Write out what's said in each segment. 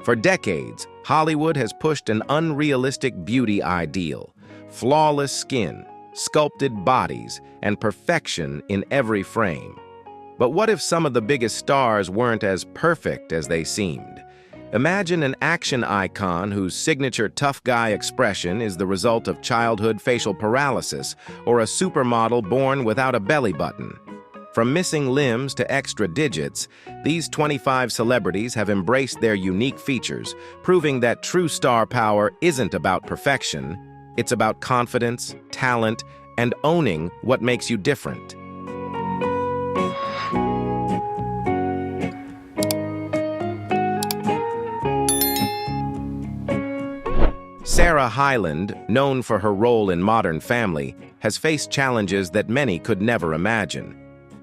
For decades, Hollywood has pushed an unrealistic beauty ideal: flawless skin, sculpted bodies, and perfection in every frame. But what if some of the biggest stars weren't as perfect as they seemed? Imagine an action icon whose signature tough guy expression is the result of childhood facial paralysis, or a supermodel born without a belly button. From missing limbs to extra digits, these 25 celebrities have embraced their unique features, proving that true star power isn't about perfection. It's about confidence, talent, and owning what makes you different. Sarah Hyland, known for her role in Modern Family, has faced challenges that many could never imagine.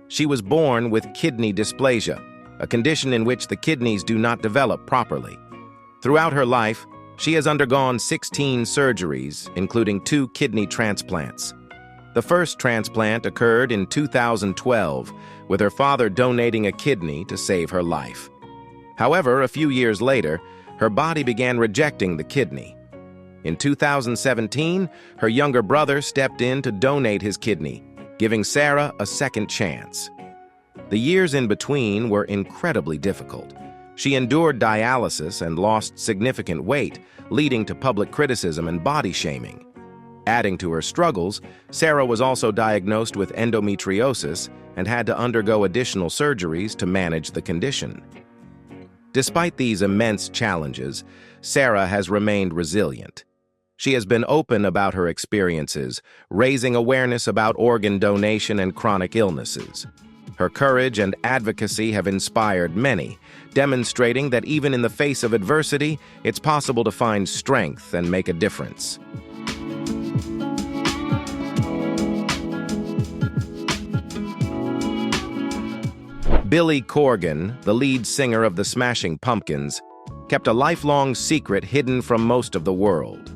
She was born with kidney dysplasia, a condition in which the kidneys do not develop properly. Throughout her life, she has undergone 16 surgeries, including 2 kidney transplants. The first transplant occurred in 2012, with her father donating a kidney to save her life. However, a few years later, her body began rejecting the kidney. In 2017, her younger brother stepped in to donate his kidney, giving Sarah a second chance. The years in between were incredibly difficult. She endured dialysis and lost significant weight, leading to public criticism and body shaming. Adding to her struggles, Sarah was also diagnosed with endometriosis and had to undergo additional surgeries to manage the condition. Despite these immense challenges, Sarah has remained resilient. She has been open about her experiences, raising awareness about organ donation and chronic illnesses. Her courage and advocacy have inspired many, demonstrating that even in the face of adversity, it's possible to find strength and make a difference. Billy Corgan, the lead singer of the Smashing Pumpkins, kept a lifelong secret hidden from most of the world.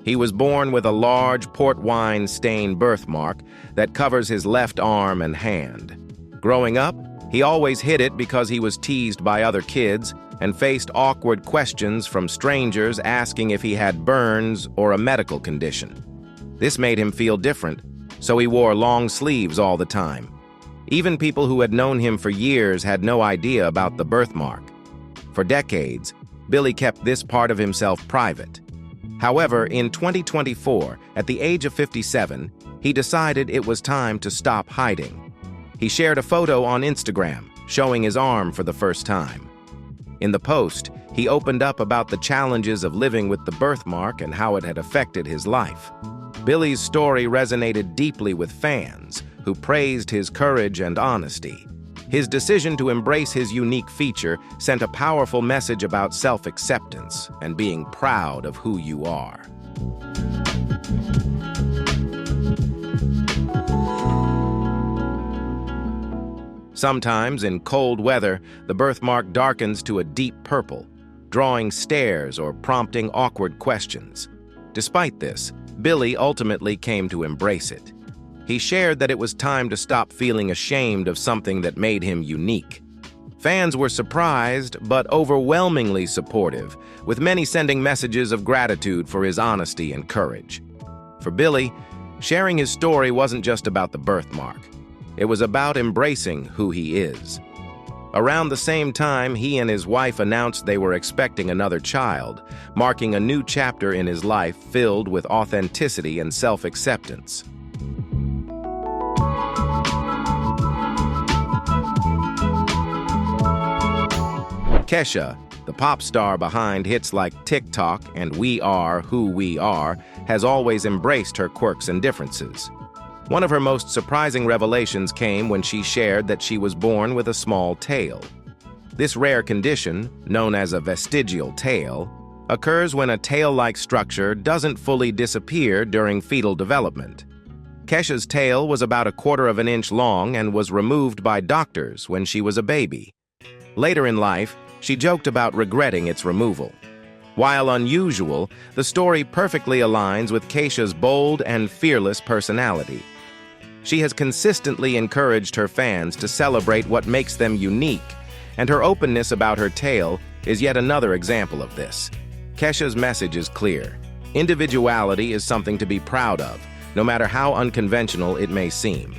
He was born with a large port wine-stained birthmark that covers his left arm and hand. Growing up, he always hid it because he was teased by other kids and faced awkward questions from strangers asking if he had burns or a medical condition. This made him feel different, so he wore long sleeves all the time. Even people who had known him for years had no idea about the birthmark. For decades, Billy kept this part of himself private. However, in 2024, at the age of 57, he decided it was time to stop hiding. He shared a photo on Instagram, showing his arm for the first time. In the post, he opened up about the challenges of living with the birthmark and how it had affected his life. Billy's story resonated deeply with fans, who praised his courage and honesty. His decision to embrace his unique feature sent a powerful message about self-acceptance and being proud of who you are. Sometimes, in cold weather, the birthmark darkens to a deep purple, drawing stares or prompting awkward questions. Despite this, Billy ultimately came to embrace it. He shared that it was time to stop feeling ashamed of something that made him unique. Fans were surprised, but overwhelmingly supportive, with many sending messages of gratitude for his honesty and courage. For Billy, sharing his story wasn't just about the birthmark. It was about embracing who he is. Around the same time, he and his wife announced they were expecting another child, marking a new chapter in his life filled with authenticity and self-acceptance. Kesha, the pop star behind hits like TikTok and We Are Who We Are, has always embraced her quirks and differences. One of her most surprising revelations came when she shared that she was born with a small tail. This rare condition, known as a vestigial tail, occurs when a tail-like structure doesn't fully disappear during fetal development. Kesha's tail was about 1/4 inch long and was removed by doctors when she was a baby. Later in life, she joked about regretting its removal. While unusual, the story perfectly aligns with Kesha's bold and fearless personality. She has consistently encouraged her fans to celebrate what makes them unique, and her openness about her tail is yet another example of this. Kesha's message is clear. Individuality is something to be proud of, no matter how unconventional it may seem.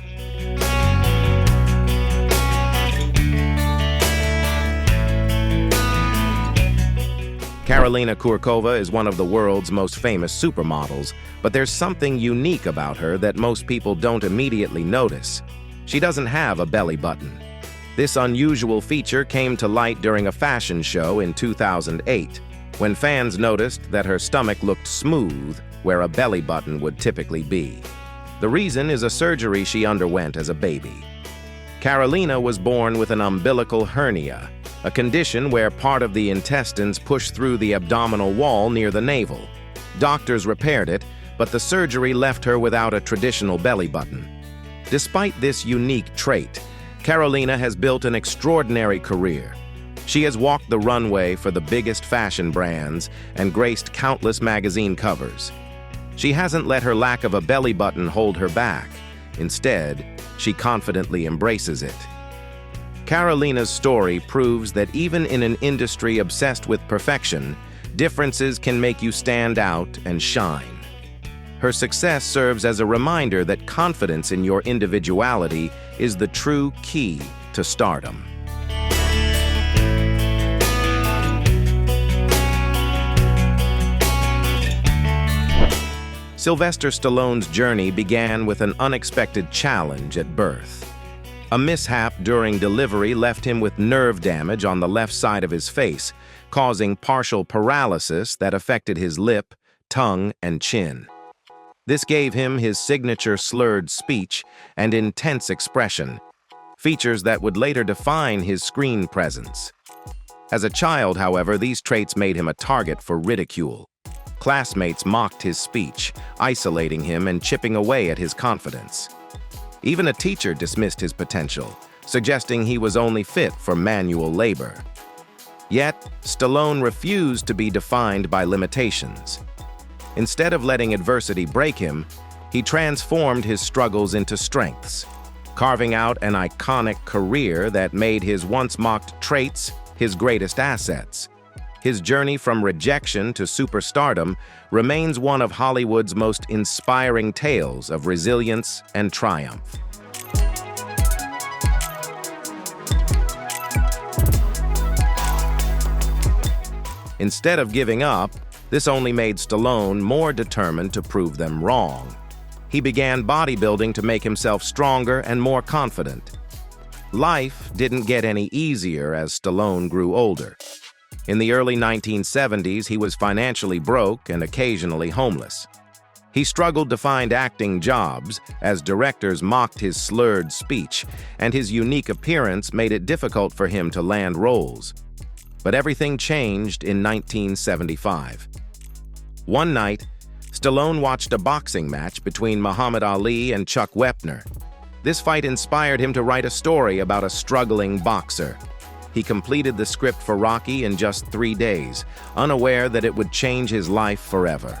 Karolina Kurkova is one of the world's most famous supermodels, but there's something unique about her that most people don't immediately notice. She doesn't have a belly button. This unusual feature came to light during a fashion show in 2008, when fans noticed that her stomach looked smooth where a belly button would typically be. The reason is a surgery she underwent as a baby. Karolina was born with an umbilical hernia, a condition where part of the intestines push through the abdominal wall near the navel. Doctors repaired it, but the surgery left her without a traditional belly button. Despite this unique trait, Karolina has built an extraordinary career. She has walked the runway for the biggest fashion brands and graced countless magazine covers. She hasn't let her lack of a belly button hold her back. Instead, she confidently embraces it. Karolina's story proves that even in an industry obsessed with perfection, differences can make you stand out and shine. Her success serves as a reminder that confidence in your individuality is the true key to stardom. Sylvester Stallone's journey began with an unexpected challenge at birth. A mishap during delivery left him with nerve damage on the left side of his face, causing partial paralysis that affected his lip, tongue, and chin. This gave him his signature slurred speech and intense expression, features that would later define his screen presence. As a child, however, these traits made him a target for ridicule. Classmates mocked his speech, isolating him and chipping away at his confidence. Even a teacher dismissed his potential, suggesting he was only fit for manual labor. Yet, Stallone refused to be defined by limitations. Instead of letting adversity break him, he transformed his struggles into strengths, carving out an iconic career that made his once-mocked traits his greatest assets. His journey from rejection to superstardom remains one of Hollywood's most inspiring tales of resilience and triumph. Instead of giving up, this only made Stallone more determined to prove them wrong. He began bodybuilding to make himself stronger and more confident. Life didn't get any easier as Stallone grew older. In the early 1970s, he was financially broke and occasionally homeless. He struggled to find acting jobs as directors mocked his slurred speech, and his unique appearance made it difficult for him to land roles. But everything changed in 1975. One night, Stallone watched a boxing match between Muhammad Ali and Chuck Wepner. This fight inspired him to write a story about a struggling boxer. He completed the script for Rocky in just 3 days, unaware that it would change his life forever.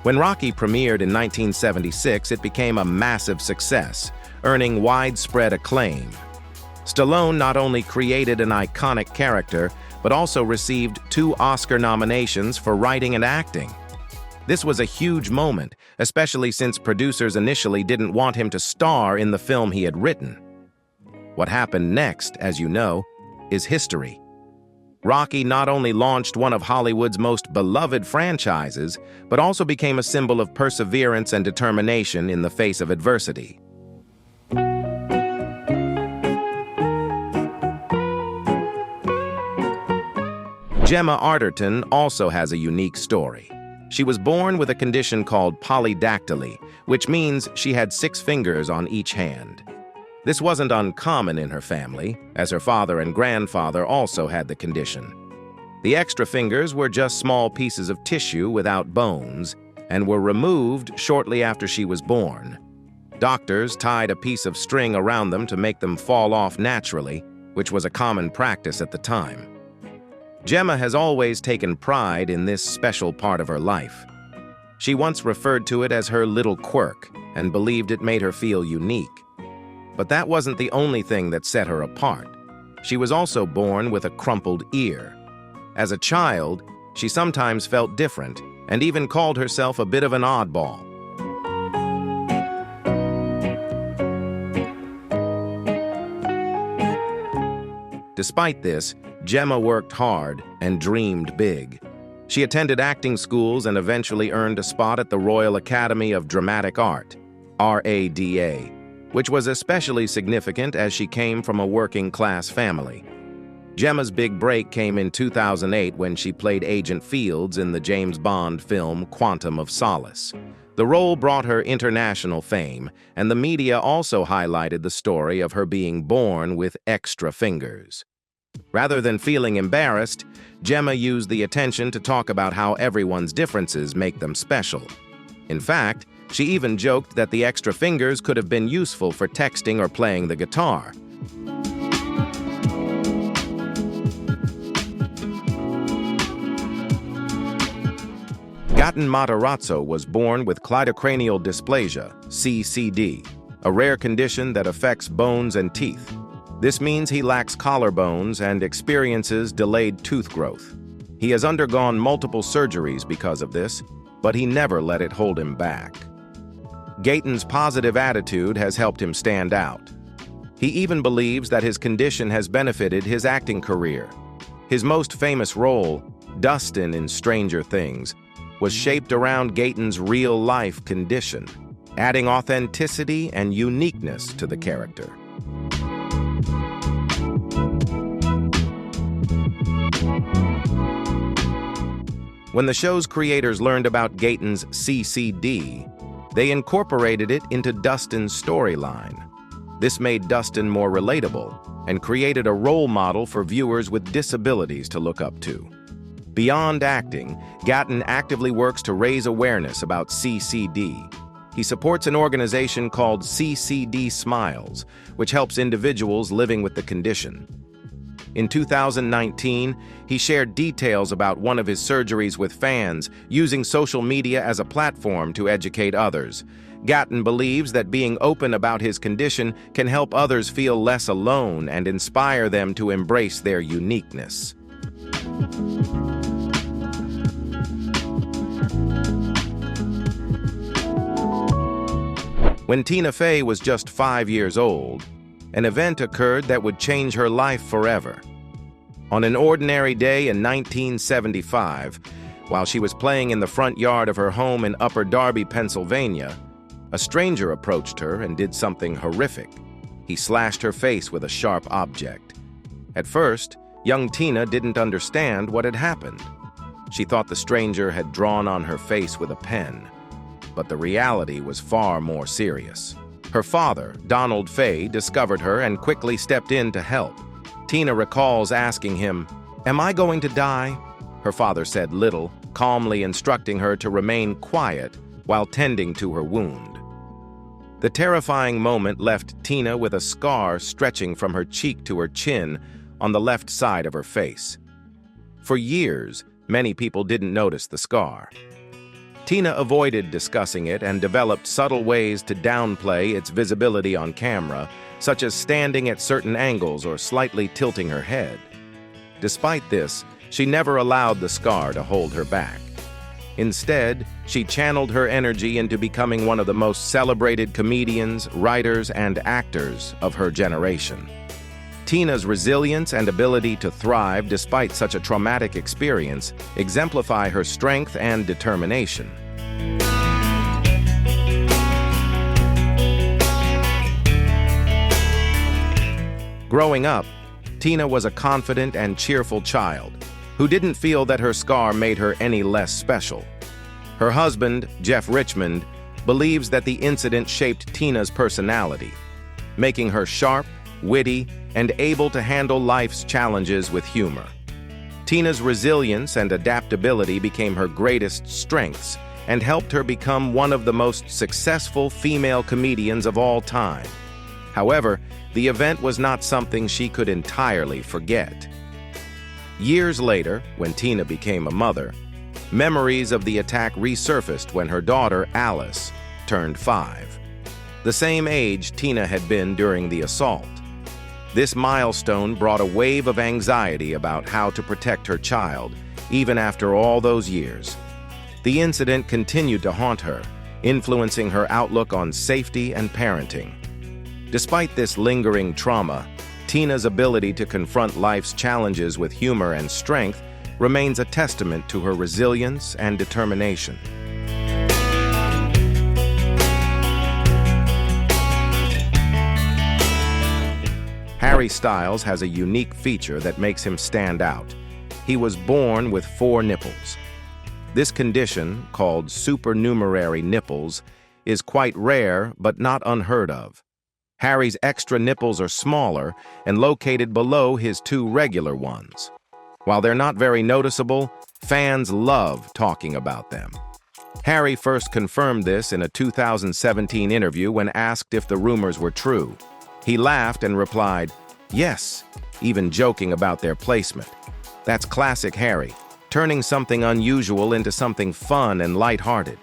When Rocky premiered in 1976, it became a massive success, earning widespread acclaim. Stallone not only created an iconic character, but also received 2 Oscar nominations for writing and acting. This was a huge moment, especially since producers initially didn't want him to star in the film he had written. What happened next, as you know, is history. Rocky not only launched one of Hollywood's most beloved franchises, but also became a symbol of perseverance and determination in the face of adversity. Gemma Arterton also has a unique story. She was born with a condition called polydactyly, which means she had 6 fingers on each hand. This wasn't uncommon in her family, as her father and grandfather also had the condition. The extra fingers were just small pieces of tissue without bones and were removed shortly after she was born. Doctors tied a piece of string around them to make them fall off naturally, which was a common practice at the time. Gemma has always taken pride in this special part of her life. She once referred to it as her little quirk and believed it made her feel unique. But that wasn't the only thing that set her apart. She was also born with a crumpled ear. As a child, she sometimes felt different and even called herself a bit of an oddball. Despite this, Gemma worked hard and dreamed big. She attended acting schools and eventually earned a spot at the Royal Academy of Dramatic Art, RADA, which was especially significant as she came from a working-class family. Gemma's big break came in 2008 when she played Agent Fields in the James Bond film Quantum of Solace. The role brought her international fame, and the media also highlighted the story of her being born with extra fingers. Rather than feeling embarrassed, Gemma used the attention to talk about how everyone's differences make them special. In fact, she even joked that the extra fingers could have been useful for texting or playing the guitar. Gaten Matarazzo was born with cleidocranial dysplasia, CCD, a rare condition that affects bones and teeth. This means he lacks collarbones and experiences delayed tooth growth. He has undergone multiple surgeries because of this, but he never let it hold him back. Gaten's positive attitude has helped him stand out. He even believes that his condition has benefited his acting career. His most famous role, Dustin in Stranger Things, was shaped around Gaten's real-life condition, adding authenticity and uniqueness to the character. When the show's creators learned about Gaten's CCD, they incorporated it into Dustin's storyline. This made Dustin more relatable and created a role model for viewers with disabilities to look up to. Beyond acting, Gaten actively works to raise awareness about CCD. He supports an organization called CCD Smiles, which helps individuals living with the condition. In 2019, he shared details about one of his surgeries with fans, using social media as a platform to educate others. Gaten believes that being open about his condition can help others feel less alone and inspire them to embrace their uniqueness. When Tina Fey was just 5 years old, an event occurred that would change her life forever. On an ordinary day in 1975, while she was playing in the front yard of her home in Upper Darby, Pennsylvania, a stranger approached her and did something horrific. He slashed her face with a sharp object. At first, young Tina didn't understand what had happened. She thought the stranger had drawn on her face with a pen, but the reality was far more serious. Her father, Donald Fey, discovered her and quickly stepped in to help. Tina recalls asking him, "Am I going to die?" Her father said little, calmly instructing her to remain quiet while tending to her wound. The terrifying moment left Tina with a scar stretching from her cheek to her chin on the left side of her face. For years, many people didn't notice the scar. Tina avoided discussing it and developed subtle ways to downplay its visibility on camera, such as standing at certain angles or slightly tilting her head. Despite this, she never allowed the scar to hold her back. Instead, she channeled her energy into becoming one of the most celebrated comedians, writers, and actors of her generation. Tina's resilience and ability to thrive despite such a traumatic experience exemplify her strength and determination. Growing up, Tina was a confident and cheerful child who didn't feel that her scar made her any less special. Her husband, Jeff Richmond, believes that the incident shaped Tina's personality, making her sharp, witty, and able to handle life's challenges with humor. Tina's resilience and adaptability became her greatest strengths and helped her become one of the most successful female comedians of all time. However, the event was not something she could entirely forget. Years later, when Tina became a mother, memories of the attack resurfaced when her daughter, Alice, turned 5, the same age Tina had been during the assault. This milestone brought a wave of anxiety about how to protect her child, even after all those years. The incident continued to haunt her, influencing her outlook on safety and parenting. Despite this lingering trauma, Tina's ability to confront life's challenges with humor and strength remains a testament to her resilience and determination. Harry Styles has a unique feature that makes him stand out. He was born with 4 nipples. This condition, called supernumerary nipples, is quite rare but not unheard of. Harry's extra nipples are smaller and located below his 2 regular ones. While they're not very noticeable, fans love talking about them. Harry first confirmed this in a 2017 interview when asked if the rumors were true. He laughed and replied, "Yes," even joking about their placement. That's classic Harry, turning something unusual into something fun and lighthearted.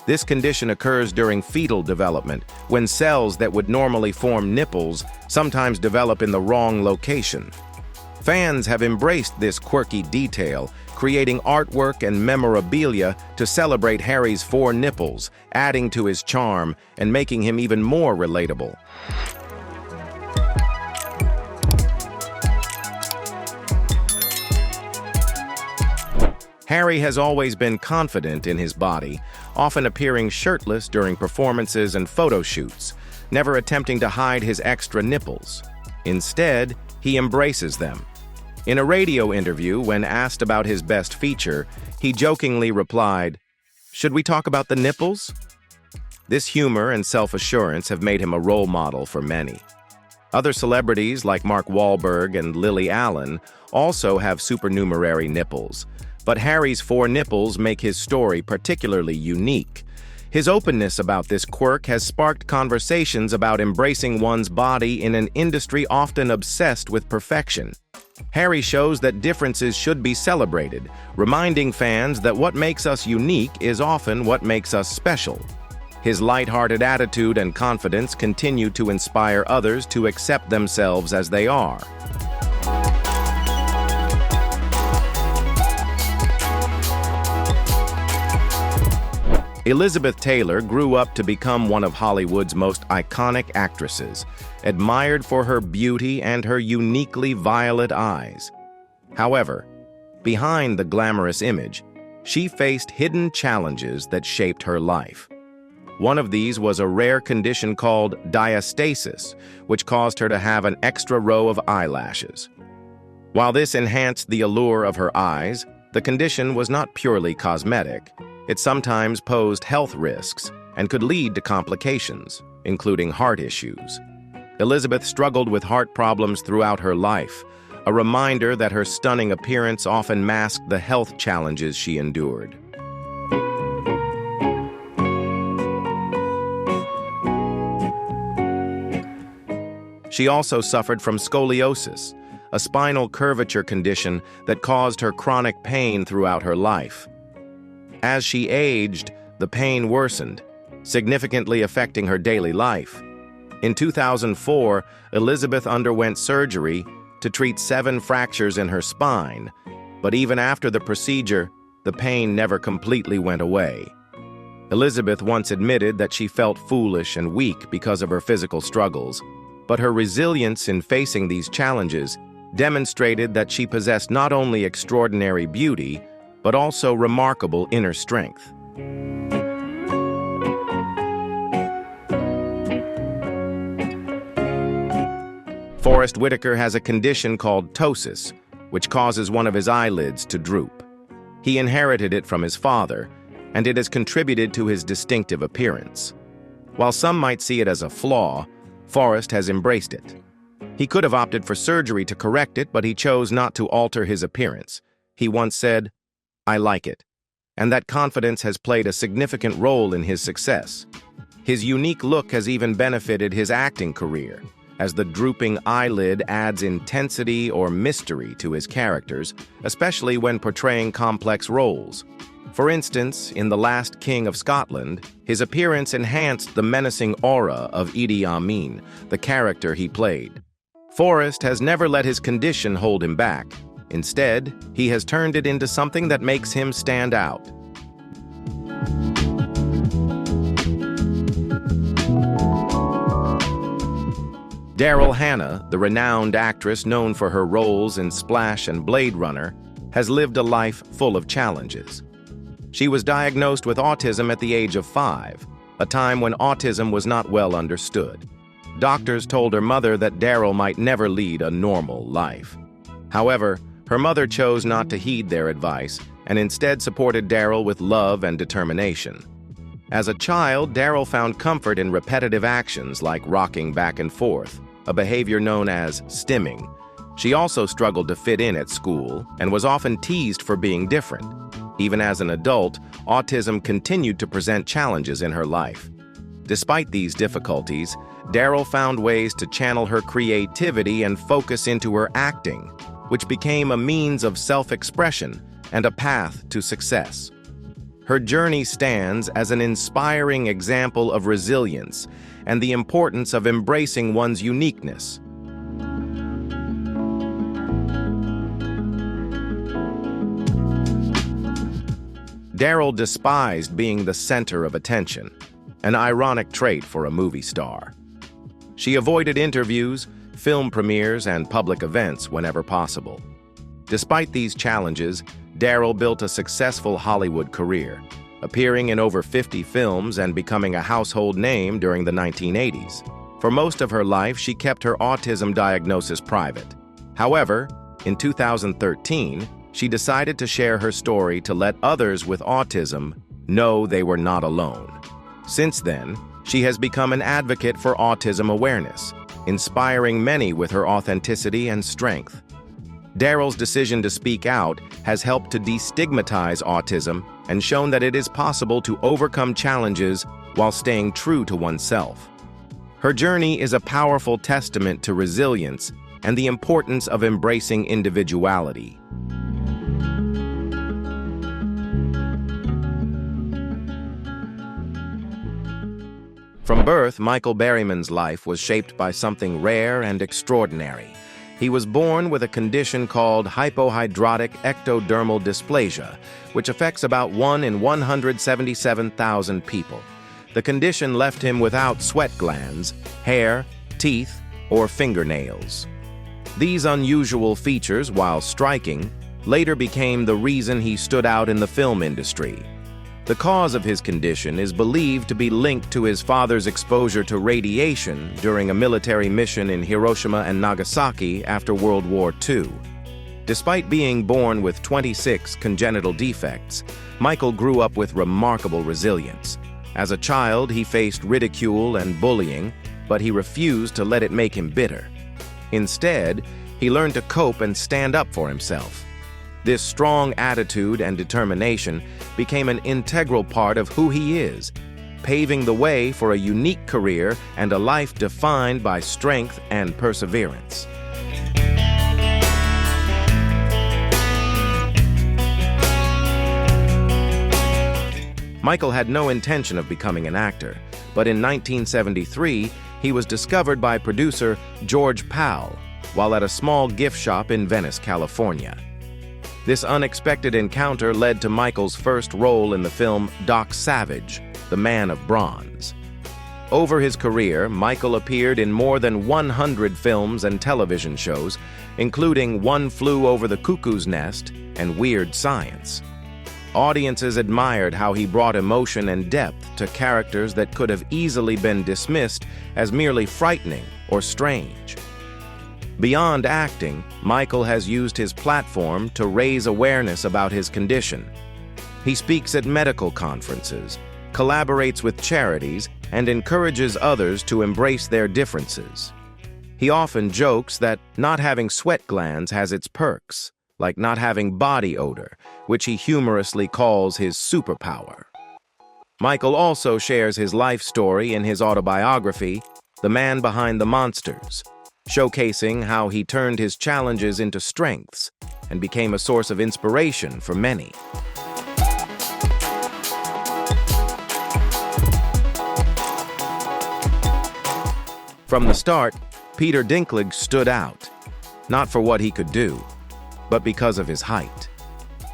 This condition occurs during fetal development, when cells that would normally form nipples sometimes develop in the wrong location. Fans have embraced this quirky detail, creating artwork and memorabilia to celebrate Harry's 4 nipples, adding to his charm and making him even more relatable. Harry has always been confident in his body, often appearing shirtless during performances and photo shoots, never attempting to hide his extra nipples. Instead, he embraces them. In a radio interview, when asked about his best feature, he jokingly replied, "Should we talk about the nipples?" This humor and self-assurance have made him a role model for many. Other celebrities like Mark Wahlberg and Lily Allen also have supernumerary nipples, but Harry's 4 nipples make his story particularly unique. His openness about this quirk has sparked conversations about embracing one's body in an industry often obsessed with perfection. Harry shows that differences should be celebrated, reminding fans that what makes us unique is often what makes us special. His lighthearted attitude and confidence continue to inspire others to accept themselves as they are. Elizabeth Taylor grew up to become one of Hollywood's most iconic actresses, admired for her beauty and her uniquely violet eyes. However, behind the glamorous image, she faced hidden challenges that shaped her life. One of these was a rare condition called diastasis, which caused her to have an extra row of eyelashes. While this enhanced the allure of her eyes, the condition was not purely cosmetic. It sometimes posed health risks and could lead to complications, including heart issues. Elizabeth struggled with heart problems throughout her life, a reminder that her stunning appearance often masked the health challenges she endured. She also suffered from scoliosis, a spinal curvature condition that caused her chronic pain throughout her life. As she aged, the pain worsened, significantly affecting her daily life. In 2004, Elizabeth underwent surgery to treat 7 fractures in her spine, but even after the procedure, the pain never completely went away. Elizabeth once admitted that she felt foolish and weak because of her physical struggles, but her resilience in facing these challenges demonstrated that she possessed not only extraordinary beauty, but also remarkable inner strength. Forrest Whitaker has a condition called ptosis, which causes one of his eyelids to droop. He inherited it from his father, and it has contributed to his distinctive appearance. While some might see it as a flaw, Forrest has embraced it. He could have opted for surgery to correct it, but he chose not to alter his appearance. He once said, "I like it," and that confidence has played a significant role in his success. His unique look has even benefited his acting career, as the drooping eyelid adds intensity or mystery to his characters, especially when portraying complex roles. For instance, in The Last King of Scotland, his appearance enhanced the menacing aura of Idi Amin, the character he played. Forrest has never let his condition hold him back. Instead, he has turned it into something that makes him stand out. Daryl Hannah, the renowned actress known for her roles in Splash and Blade Runner, has lived a life full of challenges. She was diagnosed with autism at the age of 5, a time when autism was not well understood. Doctors told her mother that Daryl might never lead a normal life. However, her mother chose not to heed their advice and instead supported Daryl with love and determination. As a child, Daryl found comfort in repetitive actions like rocking back and forth, a behavior known as stimming. She also struggled to fit in at school and was often teased for being different. Even as an adult, autism continued to present challenges in her life. Despite these difficulties, Daryl found ways to channel her creativity and focus into her acting, which became a means of self-expression and a path to success. Her journey stands as an inspiring example of resilience and the importance of embracing one's uniqueness. Daryl despised being the center of attention, an ironic trait for a movie star. She avoided interviews, film premieres, and public events whenever possible. Despite these challenges, Daryl built a successful Hollywood career, appearing in over 50 films and becoming a household name during the 1980s. For most of her life, she kept her autism diagnosis private. However, in 2013, she decided to share her story to let others with autism know they were not alone. Since then, she has become an advocate for autism awareness, inspiring many with her authenticity and strength. Daryl's decision to speak out has helped to destigmatize autism and shown that it is possible to overcome challenges while staying true to oneself. Her journey is a powerful testament to resilience and the importance of embracing individuality. From birth, Michael Berryman's life was shaped by something rare and extraordinary. He was born with a condition called hypohidrotic ectodermal dysplasia, which affects about 1 in 177,000 people. The condition left him without sweat glands, hair, teeth, or fingernails. These unusual features, while striking, later became the reason he stood out in the film industry. The cause of his condition is believed to be linked to his father's exposure to radiation during a military mission in Hiroshima and Nagasaki after World War II. Despite being born with 26 congenital defects, Michael grew up with remarkable resilience. As a child, he faced ridicule and bullying, but he refused to let it make him bitter. Instead, he learned to cope and stand up for himself. This strong attitude and determination became an integral part of who he is, paving the way for a unique career and a life defined by strength and perseverance. Michael had no intention of becoming an actor, but in 1973, he was discovered by producer George Powell while at a small gift shop in Venice, California. This unexpected encounter led to Michael's first role in the film Doc Savage, The Man of Bronze. Over his career, Michael appeared in more than 100 films and television shows, including One Flew Over the Cuckoo's Nest and Weird Science. Audiences admired how he brought emotion and depth to characters that could have easily been dismissed as merely frightening or strange. Beyond acting, Michael has used his platform to raise awareness about his condition. He speaks at medical conferences, collaborates with charities, and encourages others to embrace their differences. He often jokes that not having sweat glands has its perks, like not having body odor, which he humorously calls his superpower. Michael also shares his life story in his autobiography, The Man Behind the Monsters, showcasing how he turned his challenges into strengths and became a source of inspiration for many. From the start, Peter Dinklage stood out, not for what he could do, but because of his height.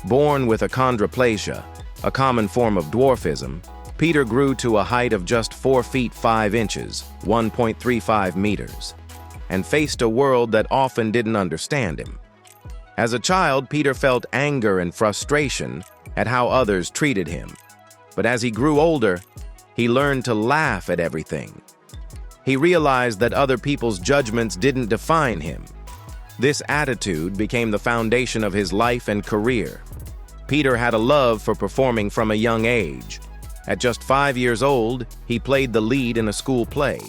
Born with achondroplasia, a common form of dwarfism, Peter grew to a height of just 4 feet 5 inches, 1.35 meters, and faced a world that often didn't understand him. As a child, Peter felt anger and frustration at how others treated him. But as he grew older, he learned to laugh at everything. He realized that other people's judgments didn't define him. This attitude became the foundation of his life and career. Peter had a love for performing from a young age. At just 5 years old, he played the lead in a school play.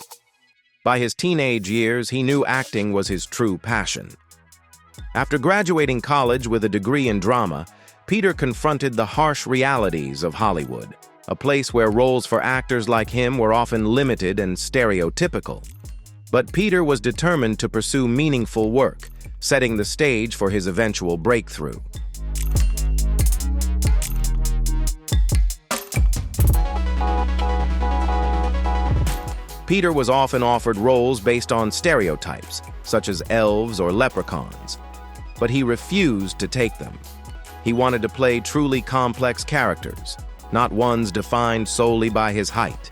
By his teenage years, he knew acting was his true passion. After graduating college with a degree in drama, Peter confronted the harsh realities of Hollywood, a place where roles for actors like him were often limited and stereotypical. But Peter was determined to pursue meaningful work, setting the stage for his eventual breakthrough. Peter was often offered roles based on stereotypes, such as elves or leprechauns, but he refused to take them. He wanted to play truly complex characters, not ones defined solely by his height.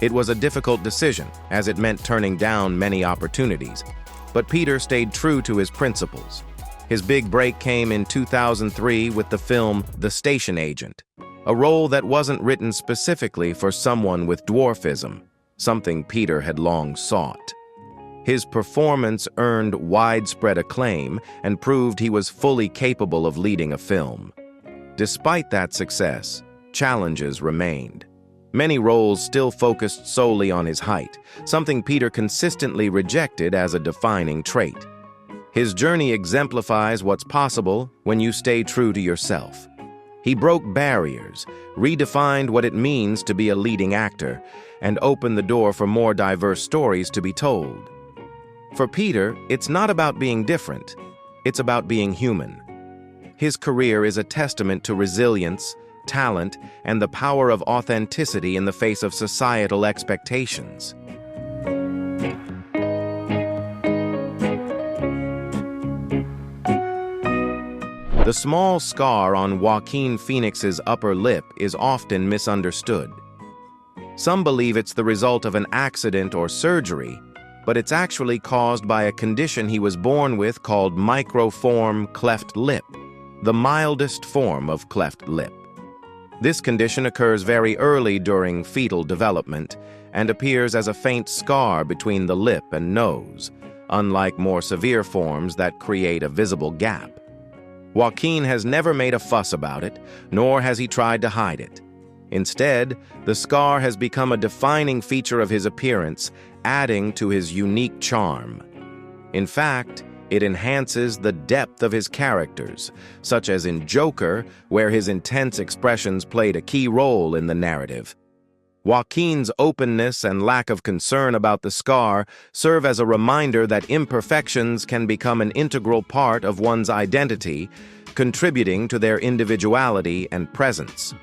It was a difficult decision, as it meant turning down many opportunities, but Peter stayed true to his principles. His big break came in 2003 with the film The Station Agent, a role that wasn't written specifically for someone with dwarfism, something Peter had long sought. His performance earned widespread acclaim and proved he was fully capable of leading a film. Despite that success, challenges remained. Many roles still focused solely on his height, something Peter consistently rejected as a defining trait. His journey exemplifies what's possible when you stay true to yourself. He broke barriers, redefined what it means to be a leading actor, and opened the door for more diverse stories to be told. For Peter, it's not about being different, it's about being human. His career is a testament to resilience, talent, and the power of authenticity in the face of societal expectations. The small scar on Joaquin Phoenix's upper lip is often misunderstood. Some believe it's the result of an accident or surgery, but it's actually caused by a condition he was born with called microform cleft lip, the mildest form of cleft lip. This condition occurs very early during fetal development and appears as a faint scar between the lip and nose, unlike more severe forms that create a visible gap. Joaquin has never made a fuss about it, nor has he tried to hide it. Instead, the scar has become a defining feature of his appearance, adding to his unique charm. In fact, it enhances the depth of his characters, such as in Joker, where his intense expressions played a key role in the narrative. Joaquin's openness and lack of concern about the scar serve as a reminder that imperfections can become an integral part of one's identity, contributing to their individuality and presence.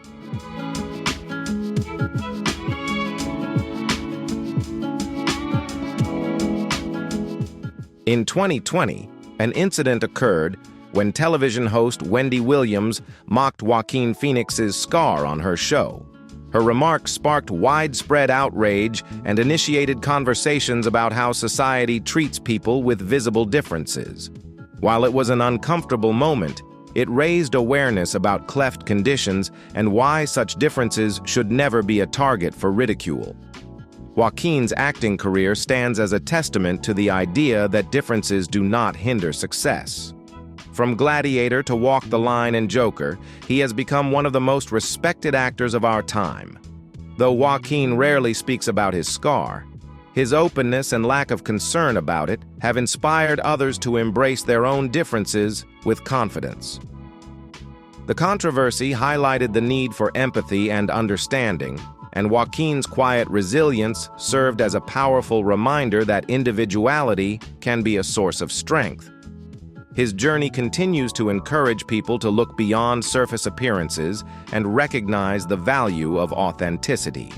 In 2020, an incident occurred when television host Wendy Williams mocked Joaquin Phoenix's scar on her show. Her remarks sparked widespread outrage and initiated conversations about how society treats people with visible differences. While it was an uncomfortable moment, it raised awareness about cleft conditions and why such differences should never be a target for ridicule. Joaquin's acting career stands as a testament to the idea that differences do not hinder success. From Gladiator to Walk the Line and Joker, he has become one of the most respected actors of our time. Though Joaquin rarely speaks about his scar, his openness and lack of concern about it have inspired others to embrace their own differences with confidence. The controversy highlighted the need for empathy and understanding, and Joaquin's quiet resilience served as a powerful reminder that individuality can be a source of strength. His journey continues to encourage people to look beyond surface appearances and recognize the value of authenticity.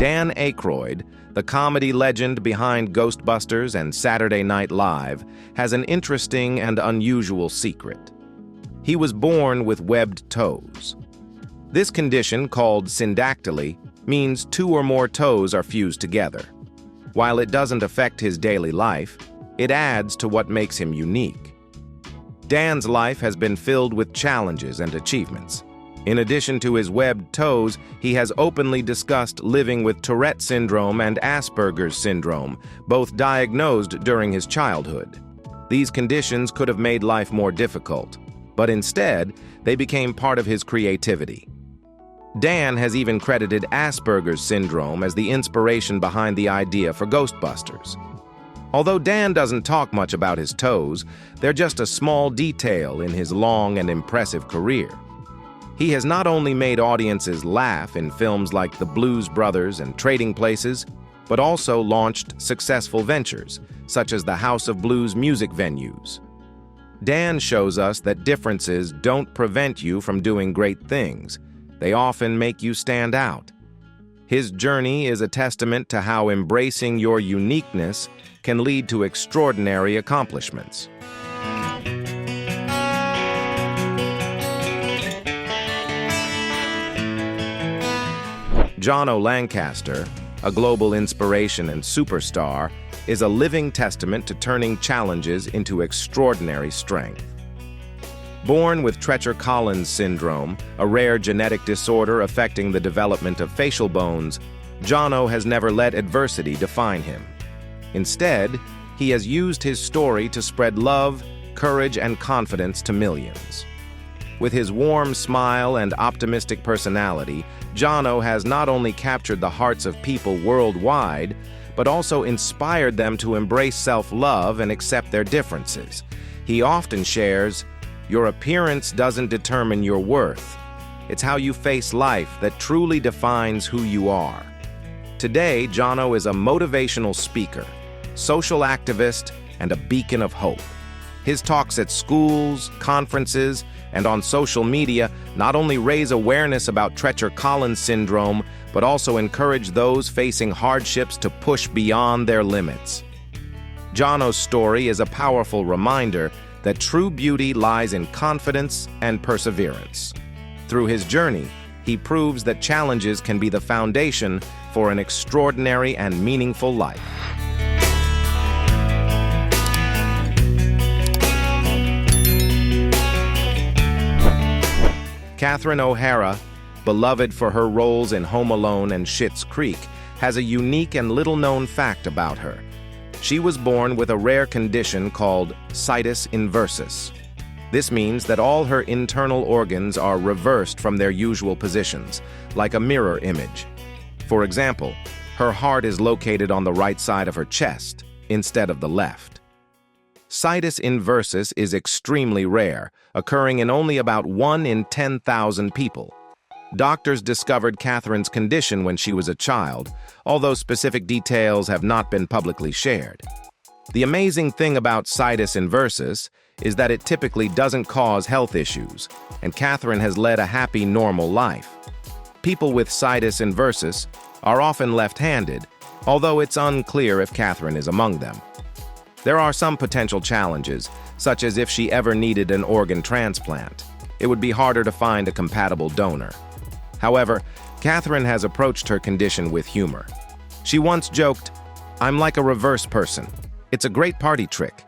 Dan Aykroyd, the comedy legend behind Ghostbusters and Saturday Night Live, has an interesting and unusual secret. He was born with webbed toes. This condition, called syndactyly, means 2 or more toes are fused together. While it doesn't affect his daily life, it adds to what makes him unique. Dan's life has been filled with challenges and achievements. In addition to his webbed toes, he has openly discussed living with Tourette syndrome and Asperger's syndrome, both diagnosed during his childhood. These conditions could have made life more difficult, but instead, they became part of his creativity. Dan has even credited Asperger's syndrome as the inspiration behind the idea for Ghostbusters. Although Dan doesn't talk much about his toes, they're just a small detail in his long and impressive career. He has not only made audiences laugh in films like The Blues Brothers and Trading Places, but also launched successful ventures, such as the House of Blues music venues. Dan shows us that differences don't prevent you from doing great things. They often make you stand out. His journey is a testament to how embracing your uniqueness can lead to extraordinary accomplishments. Jono Lancaster, a global inspiration and superstar, is a living testament to turning challenges into extraordinary strength. Born with Treacher-Collins syndrome, a rare genetic disorder affecting the development of facial bones, Jono has never let adversity define him. Instead, he has used his story to spread love, courage, and confidence to millions. With his warm smile and optimistic personality, Jono has not only captured the hearts of people worldwide, but also inspired them to embrace self-love and accept their differences. He often shares, "Your appearance doesn't determine your worth. It's how you face life that truly defines who you are." Today, Jono is a motivational speaker, social activist, and a beacon of hope. His talks at schools, conferences, and on social media not only raise awareness about Treacher-Collins syndrome, but also encourage those facing hardships to push beyond their limits. Jono's story is a powerful reminder that true beauty lies in confidence and perseverance. Through his journey, he proves that challenges can be the foundation for an extraordinary and meaningful life. Catherine O'Hara, beloved for her roles in Home Alone and Schitt's Creek, has a unique and little-known fact about her. She was born with a rare condition called situs inversus. This means that all her internal organs are reversed from their usual positions, like a mirror image. For example, her heart is located on the right side of her chest, instead of the left. Situs inversus is extremely rare, occurring in only about 1 in 10,000 people. Doctors discovered Catherine's condition when she was a child, although specific details have not been publicly shared. The amazing thing about situs inversus is that it typically doesn't cause health issues, and Catherine has led a happy, normal life. People with situs inversus are often left-handed, although it's unclear if Catherine is among them. There are some potential challenges, such as if she ever needed an organ transplant. It would be harder to find a compatible donor. However, Catherine has approached her condition with humor. She once joked, "I'm like a reverse person. It's a great party trick."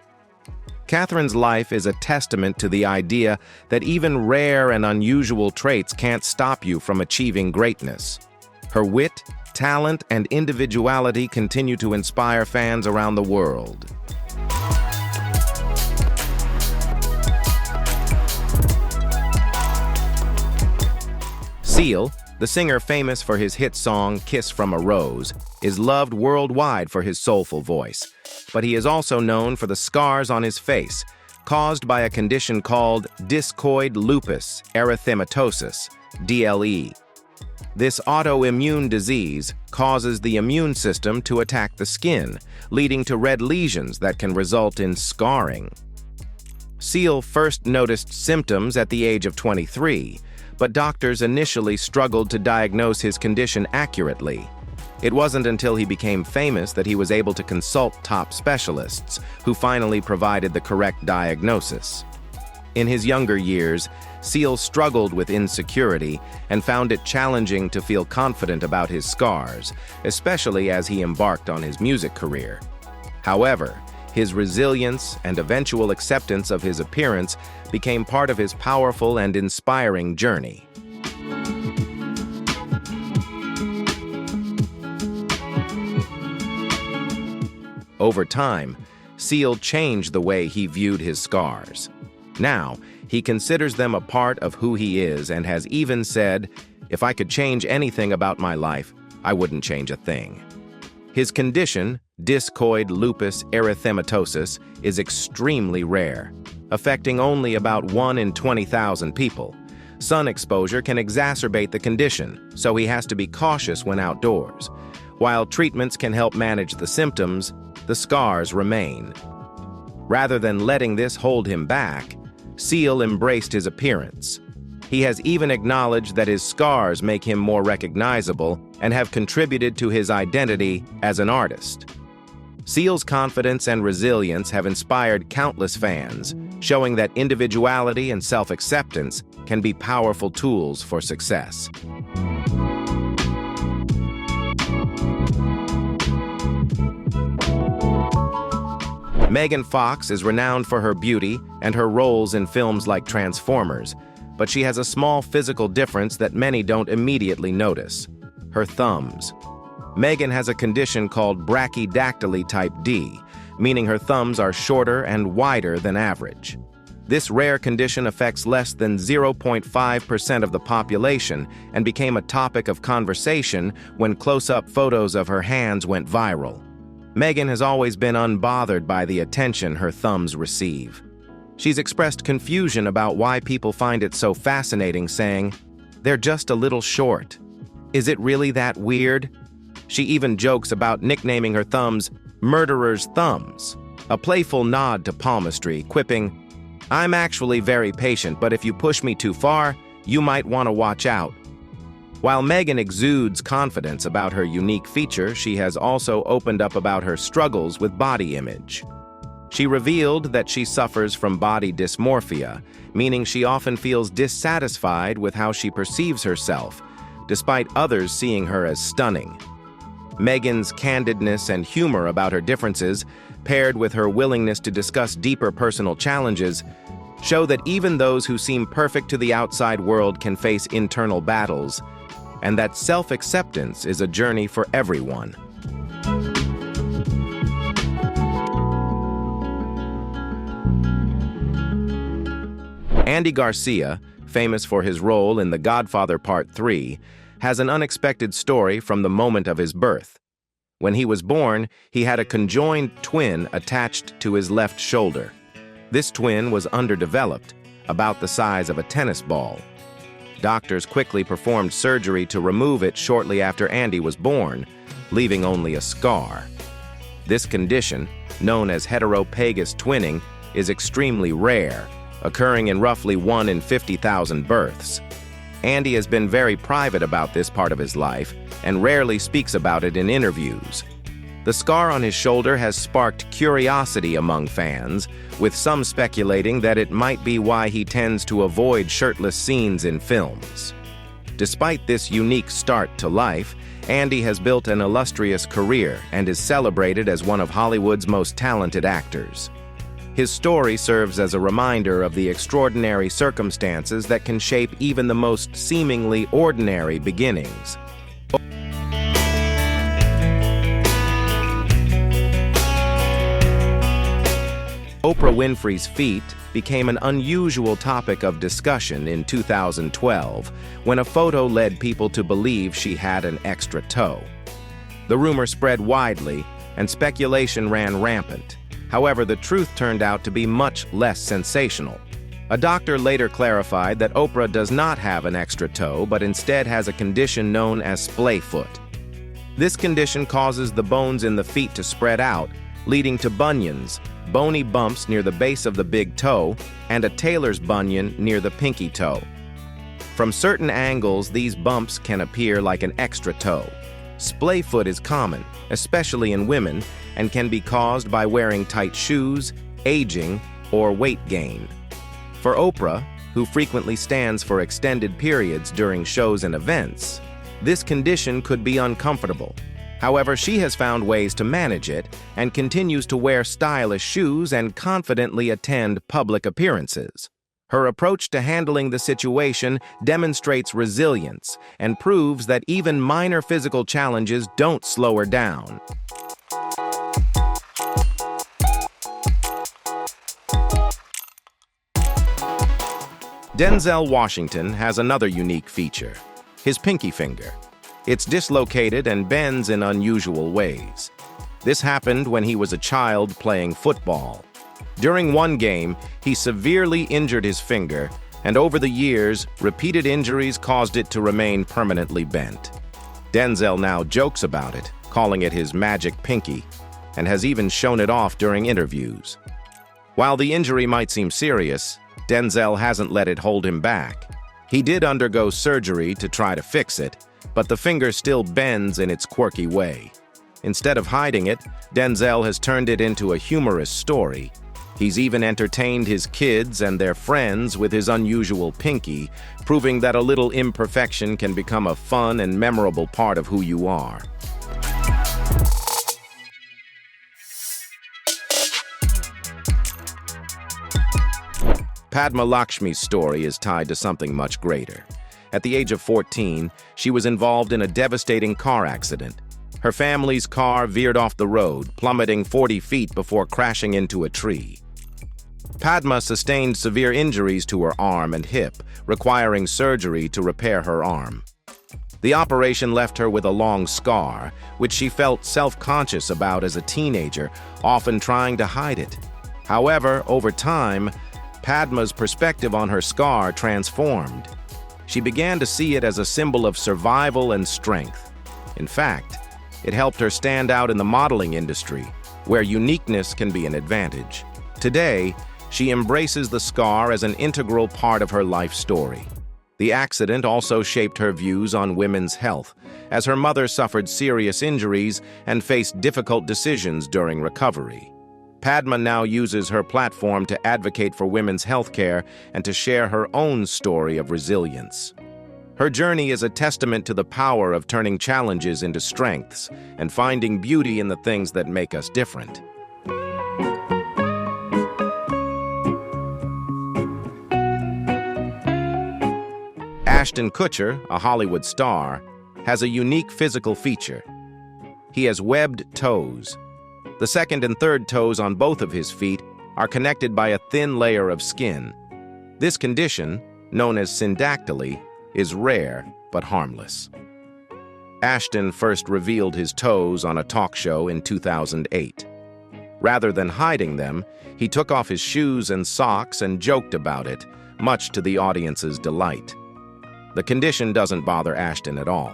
Catherine's life is a testament to the idea that even rare and unusual traits can't stop you from achieving greatness. Her wit, talent, and individuality continue to inspire fans around the world. Seal, the singer famous for his hit song "Kiss from a Rose," is loved worldwide for his soulful voice, but he is also known for the scars on his face, caused by a condition called discoid lupus erythematosus, DLE. This autoimmune disease causes the immune system to attack the skin, leading to red lesions that can result in scarring. Seal first noticed symptoms at the age of 23, but doctors initially struggled to diagnose his condition accurately. It wasn't until he became famous that he was able to consult top specialists, who finally provided the correct diagnosis. In his younger years, Seal struggled with insecurity and found it challenging to feel confident about his scars, especially as he embarked on his music career. However, his resilience and eventual acceptance of his appearance became part of his powerful and inspiring journey. Over time, Seal changed the way he viewed his scars. Now, he considers them a part of who he is and has even said, "If I could change anything about my life, I wouldn't change a thing." His condition, discoid lupus erythematosus, is extremely rare, affecting only about 1 in 20,000 people. Sun exposure can exacerbate the condition, so he has to be cautious when outdoors. While treatments can help manage the symptoms, the scars remain. Rather than letting this hold him back, Seal embraced his appearance. He has even acknowledged that his scars make him more recognizable and have contributed to his identity as an artist. Seal's confidence and resilience have inspired countless fans, showing that individuality and self-acceptance can be powerful tools for success. Megan Fox is renowned for her beauty and her roles in films like Transformers, but she has a small physical difference that many don't immediately notice: her thumbs. Megan has a condition called brachydactyly type D, meaning her thumbs are shorter and wider than average. This rare condition affects less than 0.5% of the population and became a topic of conversation when close-up photos of her hands went viral. Megan has always been unbothered by the attention her thumbs receive. She's expressed confusion about why people find it so fascinating, saying, "They're just a little short. Is it really that weird?" She even jokes about nicknaming her thumbs "murderer's thumbs," a playful nod to palmistry, quipping, "I'm actually very patient, but if you push me too far, you might want to watch out." While Megan exudes confidence about her unique feature, she has also opened up about her struggles with body image. She revealed that she suffers from body dysmorphia, meaning she often feels dissatisfied with how she perceives herself, despite others seeing her as stunning. Megan's candidness and humor about her differences, paired with her willingness to discuss deeper personal challenges, show that even those who seem perfect to the outside world can face internal battles, and that self-acceptance is a journey for everyone. Andy Garcia, famous for his role in The Godfather Part 3, has an unexpected story from the moment of his birth. When he was born, he had a conjoined twin attached to his left shoulder. This twin was underdeveloped, about the size of a tennis ball. Doctors quickly performed surgery to remove it shortly after Andy was born, leaving only a scar. This condition, known as heterophagus twinning, is extremely rare, occurring in roughly 1 in 50,000 births. Andy has been very private about this part of his life and rarely speaks about it in interviews. The scar on his shoulder has sparked curiosity among fans, with some speculating that it might be why he tends to avoid shirtless scenes in films. Despite this unique start to life, Andy has built an illustrious career and is celebrated as one of Hollywood's most talented actors. His story serves as a reminder of the extraordinary circumstances that can shape even the most seemingly ordinary beginnings. Oprah Winfrey's feet became an unusual topic of discussion in 2012 when a photo led people to believe she had an extra toe. The rumor spread widely and speculation ran rampant. However, the truth turned out to be much less sensational. A doctor later clarified that Oprah does not have an extra toe, but instead has a condition known as splay foot. This condition causes the bones in the feet to spread out, leading to bunions, bony bumps near the base of the big toe, and a tailor's bunion near the pinky toe. From certain angles, these bumps can appear like an extra toe. Splay foot is common, especially in women, and can be caused by wearing tight shoes, aging, or weight gain. For Oprah, who frequently stands for extended periods during shows and events, this condition could be uncomfortable. However, she has found ways to manage it and continues to wear stylish shoes and confidently attend public appearances. Her approach to handling the situation demonstrates resilience and proves that even minor physical challenges don't slow her down. Denzel Washington has another unique feature: his pinky finger. It's dislocated and bends in unusual ways. This happened when he was a child playing football. During one game, he severely injured his finger, and over the years, repeated injuries caused it to remain permanently bent. Denzel now jokes about it, calling it his magic pinky, and has even shown it off during interviews. While the injury might seem serious, Denzel hasn't let it hold him back. He did undergo surgery to try to fix it, but the finger still bends in its quirky way. Instead of hiding it, Denzel has turned it into a humorous story. He's even entertained his kids and their friends with his unusual pinky, proving that a little imperfection can become a fun and memorable part of who you are. Padma Lakshmi's story is tied to something much greater. At the age of 14, she was involved in a devastating car accident. Her family's car veered off the road, plummeting 40 feet before crashing into a tree. Padma sustained severe injuries to her arm and hip, requiring surgery to repair her arm. The operation left her with a long scar, which she felt self-conscious about as a teenager, often trying to hide it. However, over time, Padma's perspective on her scar transformed. She began to see it as a symbol of survival and strength. In fact, it helped her stand out in the modeling industry, where uniqueness can be an advantage. Today, she embraces the scar as an integral part of her life story. The accident also shaped her views on women's health, as her mother suffered serious injuries and faced difficult decisions during recovery. Padma now uses her platform to advocate for women's health care and to share her own story of resilience. Her journey is a testament to the power of turning challenges into strengths and finding beauty in the things that make us different. Ashton Kutcher, a Hollywood star, has a unique physical feature. He has webbed toes. The second and third toes on both of his feet are connected by a thin layer of skin. This condition, known as syndactyly, is rare but harmless. Ashton first revealed his toes on a talk show in 2008. Rather than hiding them, he took off his shoes and socks and joked about it, much to the audience's delight. The condition doesn't bother Ashton at all.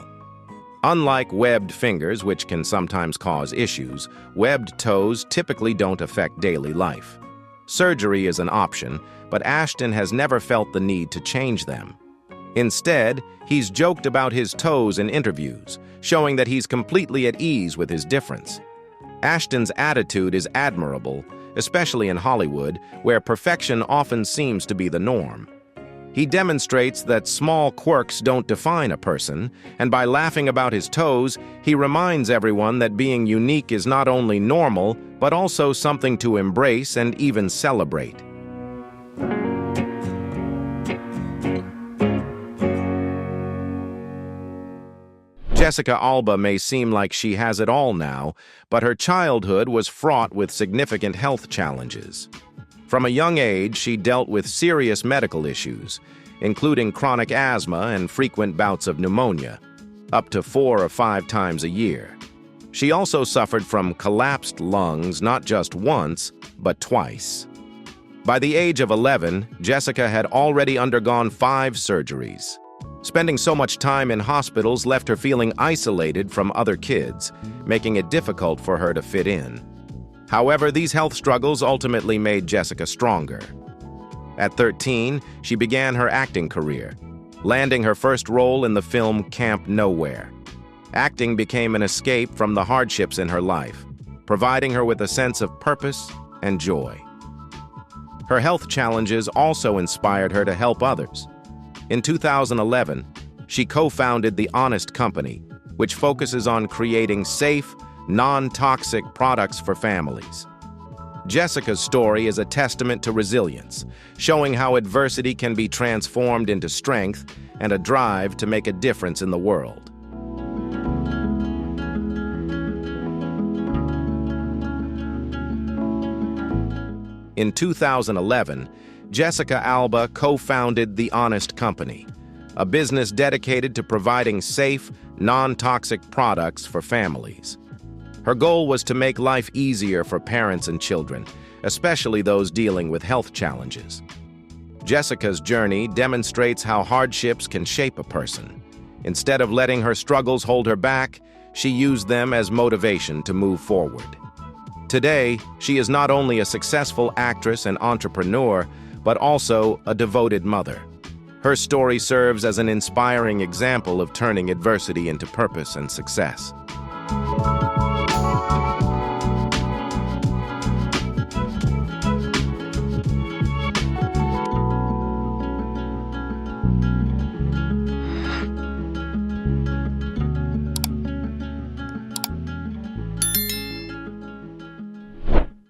Unlike webbed fingers, which can sometimes cause issues, webbed toes typically don't affect daily life. Surgery is an option, but Ashton has never felt the need to change them. Instead, he's joked about his toes in interviews, showing that he's completely at ease with his difference. Ashton's attitude is admirable, especially in Hollywood, where perfection often seems to be the norm. He demonstrates that small quirks don't define a person, and by laughing about his toes, he reminds everyone that being unique is not only normal, but also something to embrace and even celebrate. Jessica Alba may seem like she has it all now, but her childhood was fraught with significant health challenges. From a young age, she dealt with serious medical issues, including chronic asthma and frequent bouts of pneumonia, up to 4 or 5 times a year. She also suffered from collapsed lungs not just once, but twice. By the age of 11, Jessica had already undergone 5 surgeries. Spending so much time in hospitals left her feeling isolated from other kids, making it difficult for her to fit in. However, these health struggles ultimately made Jessica stronger. At 13, she began her acting career, landing her first role in the film Camp Nowhere. Acting became an escape from the hardships in her life, providing her with a sense of purpose and joy. Her health challenges also inspired her to help others. In 2011, she co-founded the Honest Company, which focuses on creating safe, non-toxic products for families. Jessica's story is a testament to resilience, showing how adversity can be transformed into strength and a drive to make a difference in the world. In 2011, Jessica Alba co-founded the Honest Company, a business dedicated to providing safe, non-toxic products for families. Her goal was to make life easier for parents and children, especially those dealing with health challenges. Jessica's journey demonstrates how hardships can shape a person. Instead of letting her struggles hold her back, she used them as motivation to move forward. Today, she is not only a successful actress and entrepreneur, but also a devoted mother. Her story serves as an inspiring example of turning adversity into purpose and success.